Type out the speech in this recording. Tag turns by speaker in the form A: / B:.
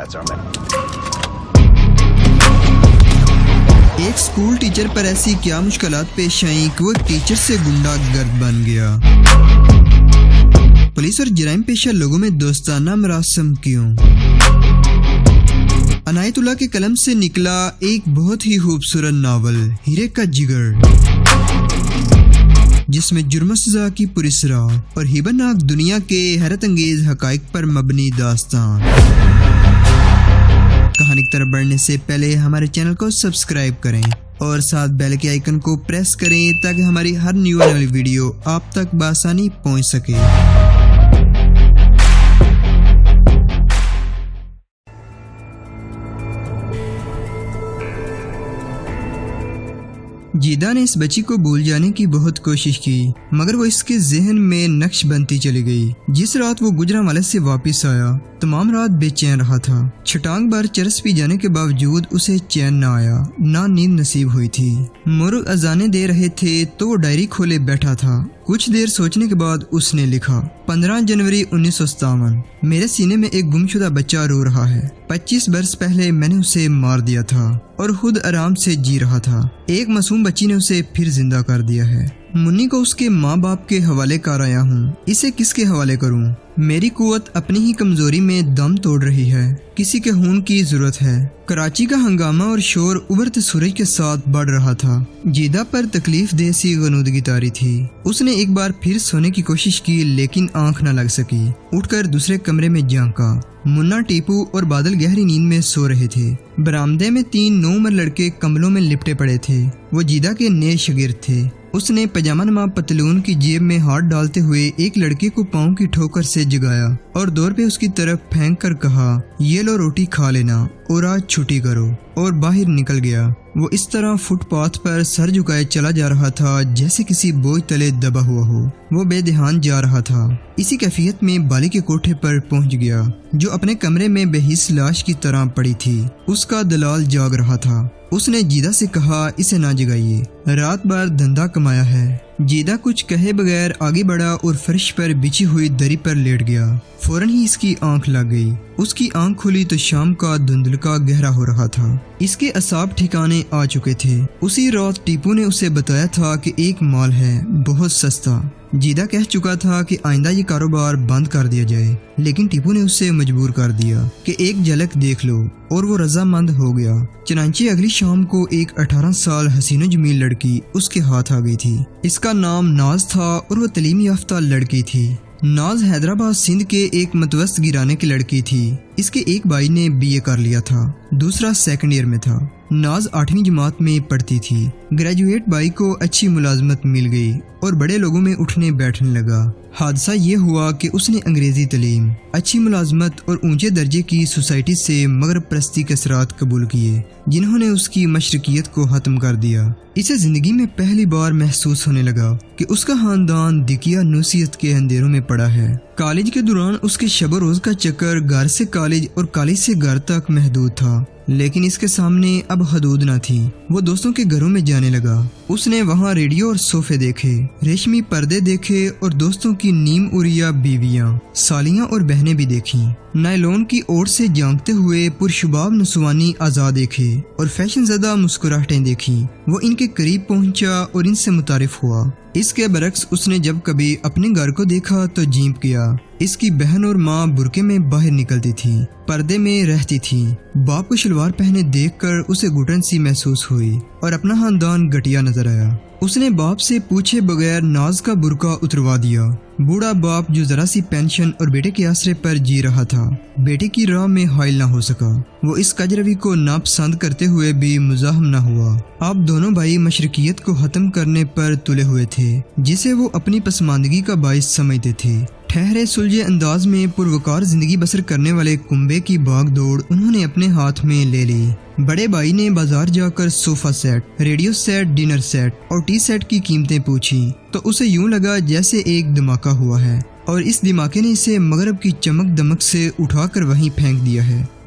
A: ایک school teacher پر ایسی کیا مشکلات پیش آئیں کہ وہ ٹیچر سے گنڈا گرد بن گیا؟ پولیس اور جرائم پیشہ لوگوں میں دوستانہ مراسم کیوں؟ عنایت اللہ کے قلم سے نکلا ایک بہت ہی خوبصورت ناول ہیرے کا جگر، جس میں جرم و سزا کی پراسرار اور ہیبت ناک دنیا کے حیرت انگیز حقائق پر مبنی داستان۔ کہانی کی طرف بڑھنے سے پہلے ہمارے چینل کو سبسکرائب کریں اور ساتھ بیل کے آئیکن کو پریس کریں تاکہ ہماری ہر نیو آنے والی ویڈیو آپ تک بآسانی پہنچ سکے۔ جیدہ نے اس بچی کو بھول جانے کی بہت کوشش کی، مگر وہ اس کے ذہن میں نقش بنتی چلی گئی۔ جس رات وہ گجرانوالے سے واپس آیا، تمام رات بے چین رہا تھا۔ چھٹانگ بار چرس پی جانے کے باوجود اسے چین نہ آیا، نہ نیند نصیب ہوئی تھی۔ مرغ اذانیں دے رہے تھے تو وہ ڈائری کھولے بیٹھا تھا۔ کچھ دیر سوچنے کے بعد اس نے لکھا، 15 جنوری 1957، میرے سینے میں ایک گمشدہ بچہ رو رہا ہے۔ 25 برس پہلے میں نے اسے مار دیا تھا اور خود آرام سے جی رہا تھا۔ ایک معصوم بچی نے اسے پھر زندہ کر دیا ہے۔ منی کو اس کے ماں باپ کے حوالے کر آیا ہوں، اسے کس کے حوالے کروں؟ میری قوت اپنی ہی کمزوری میں دم توڑ رہی ہے، کسی کے خون کی ضرورت ہے۔ کراچی کا ہنگامہ اور شور ابھرتے سورج کے ساتھ بڑھ رہا تھا۔ جیدہ پر تکلیف دہ سی غنودگی طاری تھی۔ اس نے ایک بار پھر سونے کی کوشش کی لیکن آنکھ نہ لگ سکی۔ اٹھ کر دوسرے کمرے میں جھانکا۔ منا، ٹیپو اور بادل گہری نیند میں سو رہے تھے۔ برآمدے میں 3 نوعمر لڑکے کمبلوں میں لپٹے پڑے تھے۔ وہ جیدہ کے نئے شاگرد تھے۔ اس نے پاجامہ نما پتلون کی جیب میں ہاتھ ڈالتے ہوئے ایک لڑکے کو پاؤں کی ٹھوکر سے جگایا اور دور پہ اس کی طرف پھینک کر کہا، یہ لو روٹی کھا لینا اور آج چھٹی کرو، اور باہر نکل گیا۔ وہ اس طرح فٹ پاتھ پر سر جھکائے چلا جا رہا تھا جیسے کسی بوجھ تلے دبا ہوا ہو۔ وہ بے دھیان جا رہا تھا۔ اسی کیفیت میں بالی کے کوٹھے پر پہنچ گیا، جو اپنے کمرے میں بے حس لاش کی طرح پڑی تھی۔ اس کا دلال جاگ رہا تھا۔ اس نے جیدہ سے کہا، اسے نہ جگائیے، رات بھر دھندا کمایا ہے۔ جیدہ کچھ کہے بغیر آگے بڑھا اور فرش پر بچھی ہوئی دری پر لیٹ گیا۔ فوراً ہی اس کی آنکھ لگ گئی۔ اس کی آنکھ کھلی تو شام کا دھندلکا گہرا ہو رہا تھا۔ اس کے اعصاب ٹھکانے آ چکے تھے۔ اسی رات ٹیپو نے اسے بتایا تھا کہ ایک مال ہے بہت سستا۔ جیدہ کہہ چکا تھا کہ آئندہ یہ کاروبار بند کر دیا جائے، لیکن ٹیپو نے اسے مجبور کر دیا کہ ایک جھلک دیکھ لو، اور وہ رضامند ہو گیا۔ چنانچہ اگلی شام کو ایک 18 سال حسین و جمیل لڑکی اس کے ہاتھ آ گئی تھی۔ اس کا نام ناز تھا اور وہ تعلیم یافتہ لڑکی تھی۔ ناز حیدرآباد سندھ کے ایک متوسط گھرانے کی لڑکی تھی۔ اس کے ایک بھائی نے BA کر لیا تھا، دوسرا سیکنڈ ایئر میں تھا۔ ناز 8ویں جماعت میں پڑھتی تھی۔ گریجویٹ بھائی کو اچھی ملازمت مل گئی اور بڑے لوگوں میں اٹھنے بیٹھنے لگا۔ حادثہ یہ ہوا کہ اس نے انگریزی تعلیم، اچھی ملازمت اور اونچے درجے کی سوسائٹی سے مغرب پرستی کے اثرات قبول کیے، جنہوں نے اس کی مشرقیت کو ختم کر دیا۔ اسے زندگی میں پہلی بار محسوس ہونے لگا کہ اس کا خاندان دکیا نوسیت کے اندھیروں میں پڑا ہے۔ کالج کے دوران اس کے شب و روز کا چکر گھر سے کالج اور کالج سے گھر تک محدود تھا، لیکن اس کے سامنے اب حدود نہ تھی۔ وہ دوستوں کے گھروں میں جانے لگا۔ اس نے وہاں ریڈیو اور صوفے دیکھے، ریشمی پردے دیکھے اور دوستوں کی نیم اریا بیویاں، سالیاں اور بہنیں بھی دیکھیں۔ نائلون کی اوٹ سے جانکتے ہوئے پرشباب نسوانی آزاد دیکھے اور فیشن زدہ مسکراہٹیں دیکھیں۔ وہ ان کے قریب پہنچا اور ان سے متعارف ہوا۔ اس کے برعکس اس نے جب کبھی اپنے گھر کو دیکھا تو جھینپ گیا۔ اس کی بہن اور ماں برقعے میں باہر نکلتی تھی، پردے میں رہتی تھی۔ باپ کو شلوار پہنے دیکھ کر اسے گھٹن سی محسوس ہوئی اور اپنا خاندان گھٹیا نظر آیا۔ اس نے باپ سے پوچھے بغیر ناز کا برقع اتروا دیا۔ بوڑھا باپ جو ذرا سی پینشن اور بیٹے کے آسرے پر جی رہا تھا، بیٹے کی راہ میں حائل نہ ہو سکا۔ وہ اس کجروی کو ناپسند کرتے ہوئے بھی مزاحم نہ ہوا۔ اب دونوں بھائی مشرقیت کو ختم کرنے پر تلے ہوئے تھے، جسے وہ اپنی پسماندگی کا باعث سمجھتے تھے۔ ٹھہرے سلجھے انداز میں پروکار زندگی بسر کرنے والے کنبے کی بھاگ دوڑ انہوں نے اپنے ہاتھ میں لے لی۔ بڑے بھائی نے بازار جا کر sofa set, radio set, dinner set اور ٹی سیٹ کی قیمتیں پوچھی تو اسے یوں لگا جیسے ایک دھماکہ ہوا ہے، اور اس دھماکے نے اسے مغرب کی چمک دمک سے اٹھا کر وہیں پھینک دیا ہے۔